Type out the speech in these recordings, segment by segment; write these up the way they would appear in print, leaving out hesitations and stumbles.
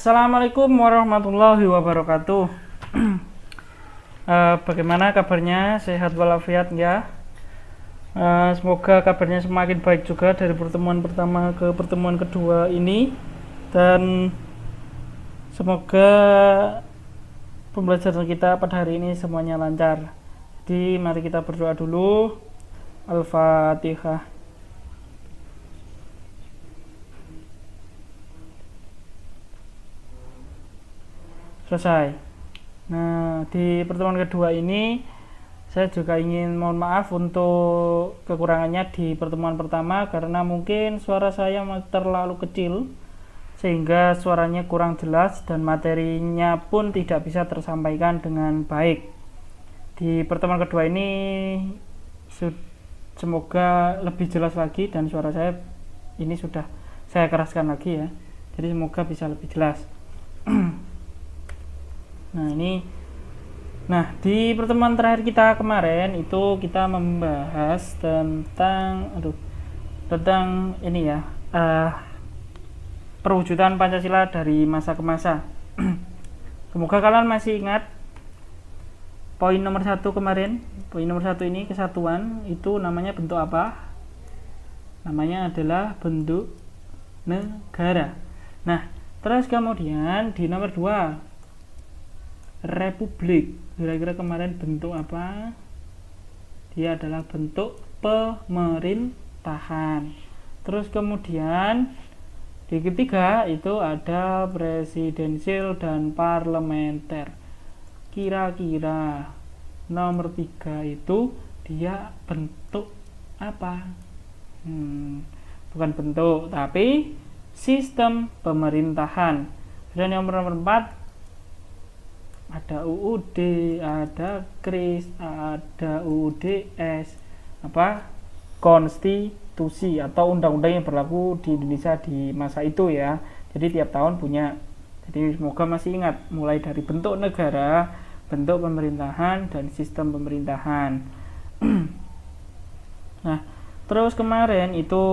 Assalamualaikum warahmatullahi wabarakatuh. Bagaimana kabarnya? Sehat walafiat ya? Semoga kabarnya semakin baik juga dari pertemuan pertama ke pertemuan kedua ini, dan semoga pembelajaran kita pada hari ini semuanya lancar. Jadi mari kita berdoa dulu. Al-Fatihah. Selesai. Nah, di pertemuan kedua ini saya juga ingin mohon maaf untuk kekurangannya di pertemuan pertama, karena mungkin suara saya terlalu kecil sehingga suaranya kurang jelas dan materinya pun tidak bisa tersampaikan dengan baik. Di pertemuan kedua ini semoga lebih jelas lagi dan suara saya ini sudah saya keraskan lagi ya. Jadi semoga bisa lebih jelas. Nah, di pertemuan terakhir kita kemarin itu kita membahas tentang ini ya, perwujudan Pancasila dari masa ke masa. Semoga kalian masih ingat poin nomor 1 kemarin. Poin nomor 1 ini, kesatuan, itu namanya bentuk apa? Namanya adalah bentuk negara. Nah, terus kemudian di nomor 2, republik, kira-kira kemarin bentuk apa? Dia adalah bentuk pemerintahan. Terus kemudian di ketiga itu ada presidensial dan parlementer. Kira-kira nomor 3 itu dia bentuk apa? Bukan bentuk, tapi sistem pemerintahan. Dan yang nomor 4 ada UUD, ada KRIS, ada UUDS, konstitusi atau undang-undang yang berlaku di Indonesia di masa itu ya. Jadi tiap tahun punya. Jadi semoga masih ingat mulai dari bentuk negara, bentuk pemerintahan, dan sistem pemerintahan. Nah, terus kemarin itu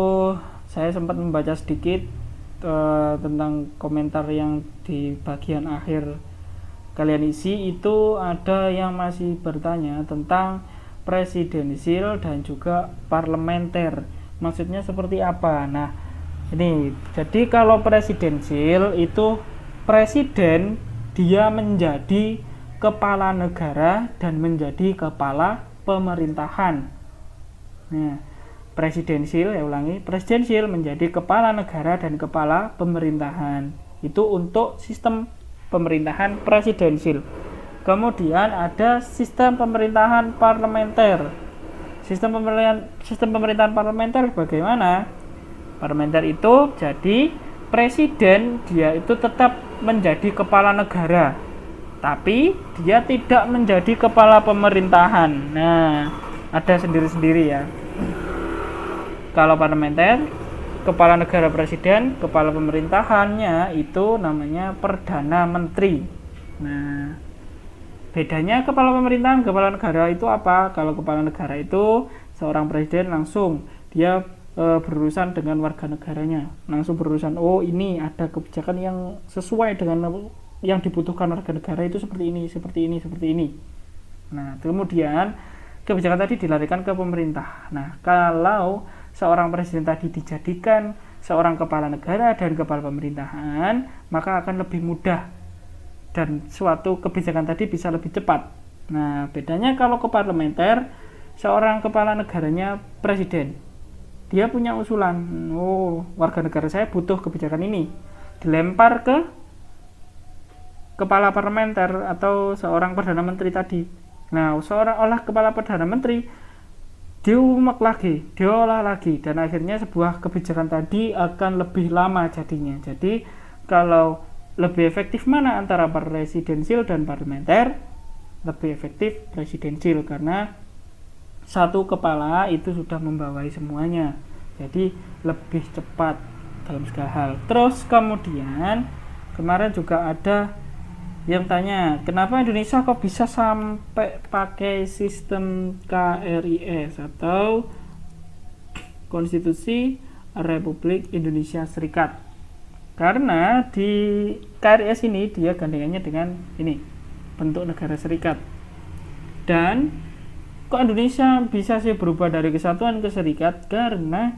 saya sempat membaca sedikit tentang komentar yang di bagian akhir kalian isi. Itu ada yang masih bertanya tentang presidensial dan juga parlementer, maksudnya seperti apa. Nah, ini jadi kalau presidensial itu presiden dia menjadi kepala negara dan menjadi kepala pemerintahan. Nah, presidensial menjadi kepala negara dan kepala pemerintahan. Itu untuk sistem pemerintahan presidensial. Kemudian ada sistem pemerintahan parlementer. Sistem pemerintahan parlementer bagaimana? Parlementer itu jadi presiden dia itu tetap menjadi kepala negara, tapi dia tidak menjadi kepala pemerintahan. Nah, ada sendiri-sendiri ya. Kalau parlementer, kepala negara presiden, kepala pemerintahannya itu namanya Perdana Menteri. Nah, bedanya kepala pemerintahan, kepala negara itu apa? Kalau kepala negara itu seorang presiden langsung dia berurusan dengan warga negaranya, langsung berurusan, oh ini ada kebijakan yang sesuai dengan yang dibutuhkan warga negara itu seperti ini, seperti ini, seperti ini. Nah, kemudian kebijakan tadi dilarikan ke pemerintah. Nah, kalau seorang presiden tadi dijadikan seorang kepala negara dan kepala pemerintahan, maka akan lebih mudah dan suatu kebijakan tadi bisa lebih cepat. Nah, bedanya kalau ke parlementer, seorang kepala negaranya presiden. Dia punya usulan, oh warga negara saya butuh kebijakan ini, dilempar ke kepala parlementer atau seorang perdana menteri tadi. Nah, seorang kepala perdana menteri diolah lagi, dan akhirnya sebuah kebijakan tadi akan lebih lama jadinya. Jadi kalau lebih efektif mana antara presidensial dan parlementer? Lebih efektif presidensial, karena satu kepala itu sudah membawai semuanya, jadi lebih cepat dalam segala hal. Terus kemudian kemarin juga ada yang tanya, kenapa Indonesia kok bisa sampai pakai sistem KRIS atau Konstitusi Republik Indonesia Serikat. Karena di KRS ini dia gandengannya dengan ini, bentuk negara serikat. Dan kok Indonesia bisa sih berubah dari kesatuan ke serikat? Karena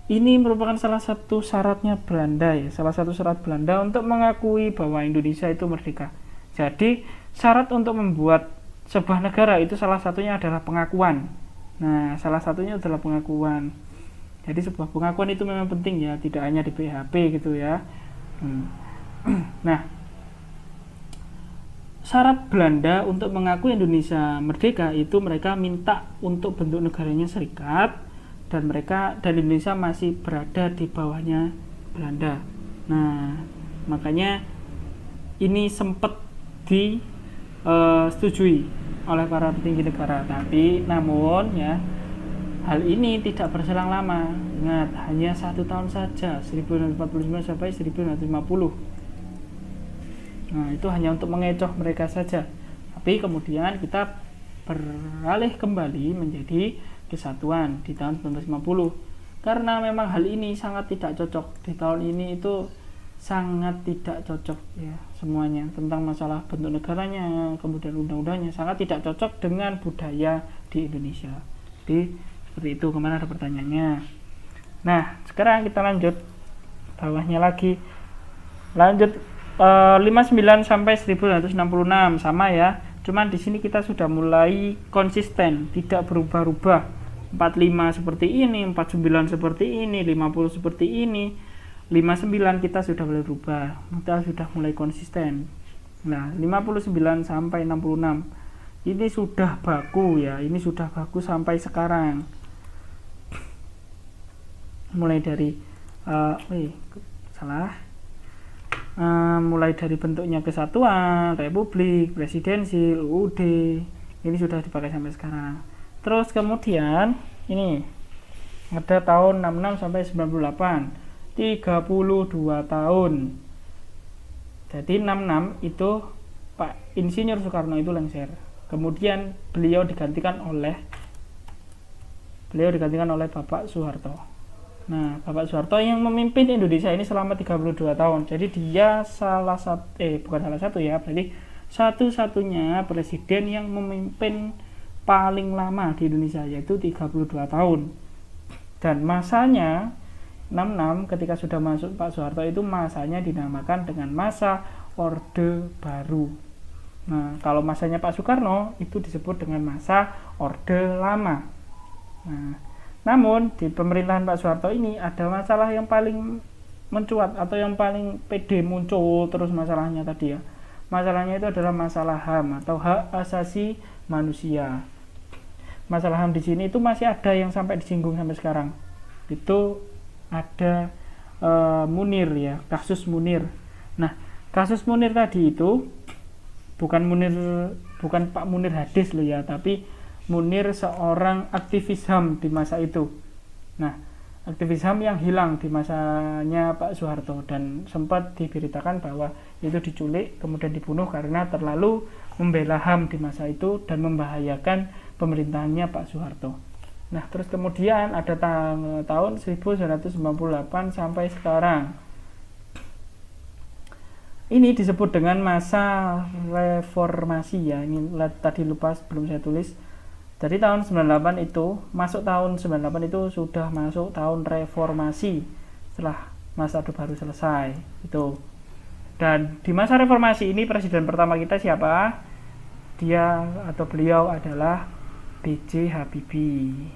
ini merupakan salah satu syaratnya Belanda ya, salah satu syarat Belanda untuk mengakui bahwa Indonesia itu merdeka. Jadi syarat untuk membuat sebuah negara itu salah satunya adalah pengakuan. Nah, salah satunya adalah pengakuan. Jadi sebuah pengakuan itu memang penting ya, tidak hanya di PHP gitu ya. Nah, syarat Belanda untuk mengakui Indonesia merdeka itu mereka minta untuk bentuk negaranya serikat, dan Indonesia masih berada di bawahnya Belanda. Nah, makanya ini sempat disetujui oleh para petinggi negara. Tapi namun ya, hal ini tidak berselang lama. Ingat, hanya 1 tahun saja, 1945 sampai 1950. Nah, itu hanya untuk mengecoh mereka saja. Tapi kemudian kita beralih kembali menjadi kesatuan di tahun 1950. Karena memang hal ini sangat tidak cocok. Di tahun ini itu sangat tidak cocok ya semuanya, tentang masalah bentuk negaranya, kemudian undang-undangnya sangat tidak cocok dengan budaya di Indonesia. Jadi seperti itu. Kemana ada pertanyaannya? Nah, sekarang kita lanjut bawahnya lagi. Lanjut 59 sampai 1966 sama ya. Cuman di sini kita sudah mulai konsisten, tidak berubah-ubah. 45 seperti ini, 49 seperti ini, 50 seperti ini. 59 kita sudah mulai berubah. Kita sudah mulai konsisten. Nah, 59 sampai 66 ini sudah baku ya. Ini sudah baku sampai sekarang. Mulai dari mulai dari bentuknya kesatuan, republik, presidensil, UUD, ini sudah dipakai sampai sekarang. Terus kemudian ini ada tahun 66 sampai 98, 32 tahun. Jadi 66 itu Pak Insinyur Soekarno itu lengser. Kemudian beliau digantikan oleh Bapak Soeharto. Nah, Bapak Soeharto yang memimpin Indonesia ini selama 32 tahun. Jadi dia bukan salah satu ya, berarti satu-satunya presiden yang memimpin paling lama di Indonesia, yaitu 32 tahun. Dan masanya 66 ketika sudah masuk Pak Soeharto itu masanya dinamakan dengan masa Orde Baru. Nah, kalau masanya Pak Soekarno itu disebut dengan masa Orde Lama. Nah, namun di pemerintahan Pak Soeharto ini ada masalah yang paling mencuat atau yang paling pede muncul terus masalahnya tadi ya. Masalahnya itu adalah masalah HAM atau hak asasi manusia. Masalah HAM di sini itu masih ada yang sampai disinggung sampai sekarang. Itu ada Munir ya, kasus Munir. Nah, kasus Munir tadi itu bukan Pak Munir hadis loh ya, tapi Munir seorang aktivis HAM di masa itu. Nah, aktivis HAM yang hilang di masanya Pak Soeharto, dan sempat diberitakan bahwa itu diculik kemudian dibunuh karena terlalu membela HAM di masa itu dan membahayakan pemerintahannya Pak Soeharto. Nah, terus kemudian ada tahun 1998 sampai sekarang. Ini disebut dengan masa reformasi ya. Ini tadi lupa belum saya tulis. Jadi tahun 98 itu, masuk tahun 98 itu sudah masuk tahun reformasi setelah masa Orde Baru selesai itu. Dan di masa reformasi ini presiden pertama kita siapa? Beliau adalah B.J. Habibie.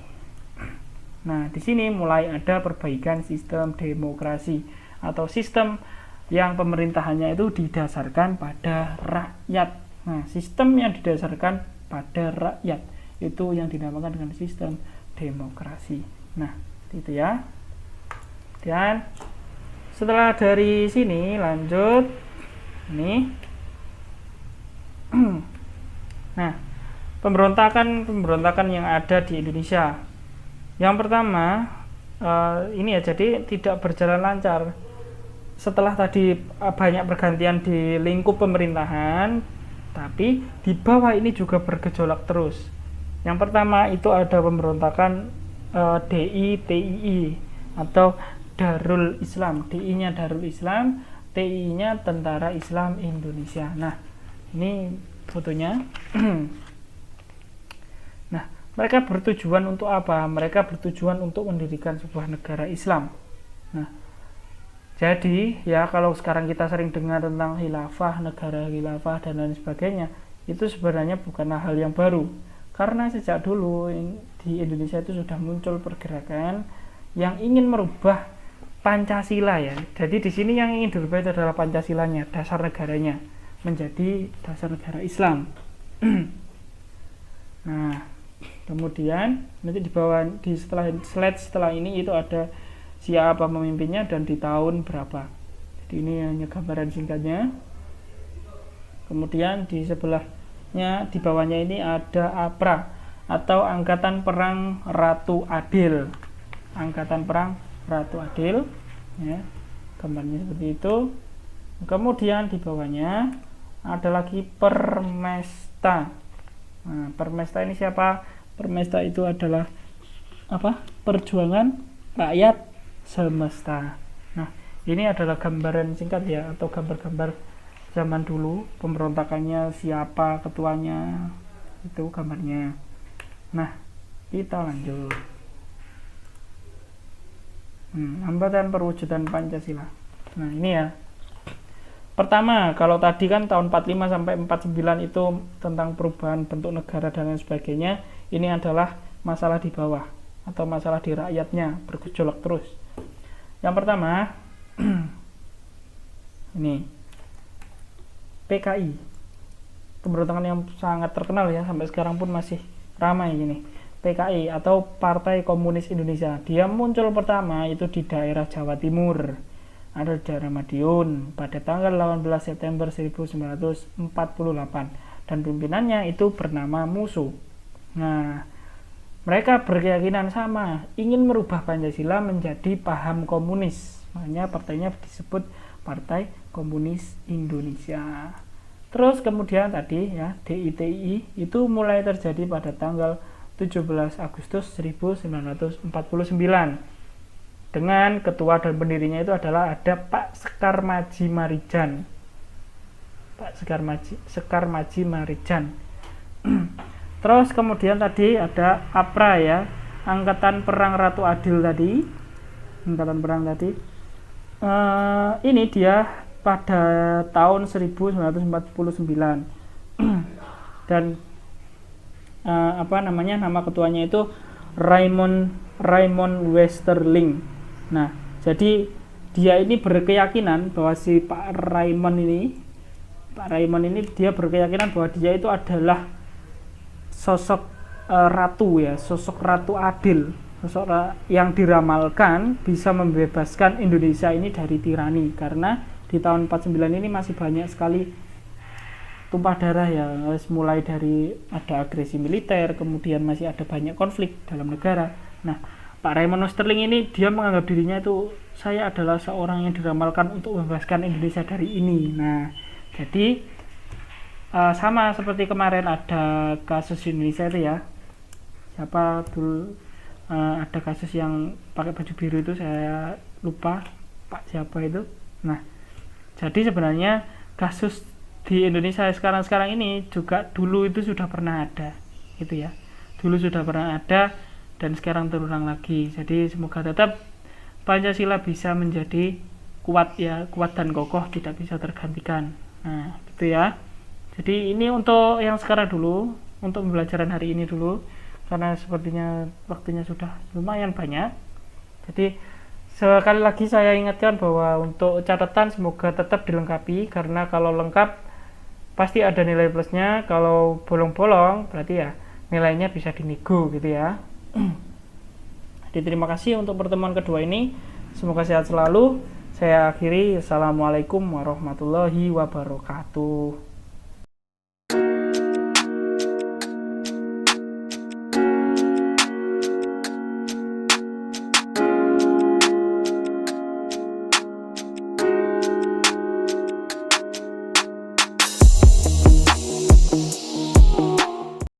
Nah, di sini mulai ada perbaikan sistem demokrasi atau sistem yang pemerintahannya itu didasarkan pada rakyat. Nah, sistem yang didasarkan pada rakyat itu yang dinamakan dengan sistem demokrasi. Nah, itu ya. Dan setelah dari sini lanjut ini. Nah, pemberontakan yang ada di Indonesia. Yang pertama ini ya, jadi tidak berjalan lancar. Setelah tadi banyak pergantian di lingkup pemerintahan, tapi di bawah ini juga bergejolak terus. Yang pertama itu ada pemberontakan DITII atau Darul Islam, DI-nya Darul Islam, TI-nya Tentara Islam Indonesia. Nah, ini fotonya. Nah, mereka bertujuan untuk apa? Mereka bertujuan untuk mendirikan sebuah negara Islam. Nah, jadi ya kalau sekarang kita sering dengar tentang khilafah, negara khilafah dan lain sebagainya, itu sebenarnya bukanlah hal yang baru. Karena sejak dulu di Indonesia itu sudah muncul pergerakan yang ingin merubah Pancasila ya. Jadi di sini yang ingin dirubah itu adalah Pancasilanya, dasar negaranya, menjadi dasar negara Islam. Nah, kemudian nanti di bawah di slide setelah ini itu ada siapa pemimpinnya dan di tahun berapa. Jadi ini hanya gambaran singkatnya. Kemudian di sebelahnya di bawahnya ini ada APRA atau Angkatan Perang Ratu Adil. Angkatan Perang Ratu Adil ya, gambarnya seperti itu. Kemudian di bawahnya ada lagi Permesta. Nah, Permesta ini siapa? Permesta itu adalah apa? Perjuangan Rakyat Semesta. Nah, ini adalah gambaran singkat ya, atau gambar-gambar zaman dulu, pemberontakannya, siapa ketuanya, itu gambarnya. Nah, kita lanjut. Hambatan perwujudan Pancasila. Nah, ini ya. Pertama, kalau tadi kan tahun 45 sampai 49 itu tentang perubahan bentuk negara dan lain sebagainya, ini adalah masalah di bawah atau masalah di rakyatnya, bergejolak terus. Yang pertama, ini PKI, pemberontakan yang sangat terkenal ya, sampai sekarang pun masih ramai ini. PKI atau Partai Komunis Indonesia, dia muncul pertama itu di daerah Jawa Timur, ada di daerah Madiun pada tanggal 18 September 1948 dan pimpinannya itu bernama Musuh. Nah, mereka berkeyakinan sama, ingin merubah Pancasila menjadi paham komunis, makanya partainya disebut Partai Komunis Indonesia. Terus kemudian tadi ya, DITI itu mulai terjadi pada tanggal 17 Agustus 1949 dengan ketua dan pendirinya itu adalah ada Pak Sekar Maji Marijan. Pak Sekar Maji Marijan. Terus kemudian tadi ada APRA ya, Angkatan Perang Ratu Adil tadi. Angkatan Perang tadi. Ini dia pada tahun 1949. Dan nama ketuanya itu Raymond Westerling. Nah, jadi dia ini berkeyakinan bahwa si Pak Raymond ini dia berkeyakinan bahwa dia itu adalah sosok ratu ya, sosok Ratu Adil, sosok yang diramalkan bisa membebaskan Indonesia ini dari tirani, karena di tahun 49 ini masih banyak sekali tumpah darah ya, mulai dari ada agresi militer, kemudian masih ada banyak konflik dalam negara. Nah, Pak Raymond Westerling ini dia menganggap dirinya itu, saya adalah seorang yang diramalkan untuk membebaskan Indonesia dari ini. Nah, jadi sama seperti kemarin ada kasus Indonesia itu ya, siapa dulu ada kasus yang pakai baju biru itu, saya lupa Pak siapa itu. Nah, jadi sebenarnya kasus di Indonesia sekarang ini juga dulu itu sudah pernah ada gitu ya, dulu sudah pernah ada dan sekarang terulang lagi. Jadi semoga tetap Pancasila bisa menjadi kuat ya, kuat dan kokoh, tidak bisa tergantikan. Nah gitu ya. Jadi ini untuk yang sekarang dulu, untuk pembelajaran hari ini dulu, karena sepertinya waktunya sudah lumayan banyak. Jadi sekali lagi saya ingatkan bahwa untuk catatan semoga tetap dilengkapi, karena kalau lengkap pasti ada nilai plusnya, kalau bolong-bolong berarti ya nilainya bisa dinego gitu ya. Jadi terima kasih untuk pertemuan kedua ini, semoga sehat selalu. Saya akhiri, assalamualaikum warahmatullahi wabarakatuh.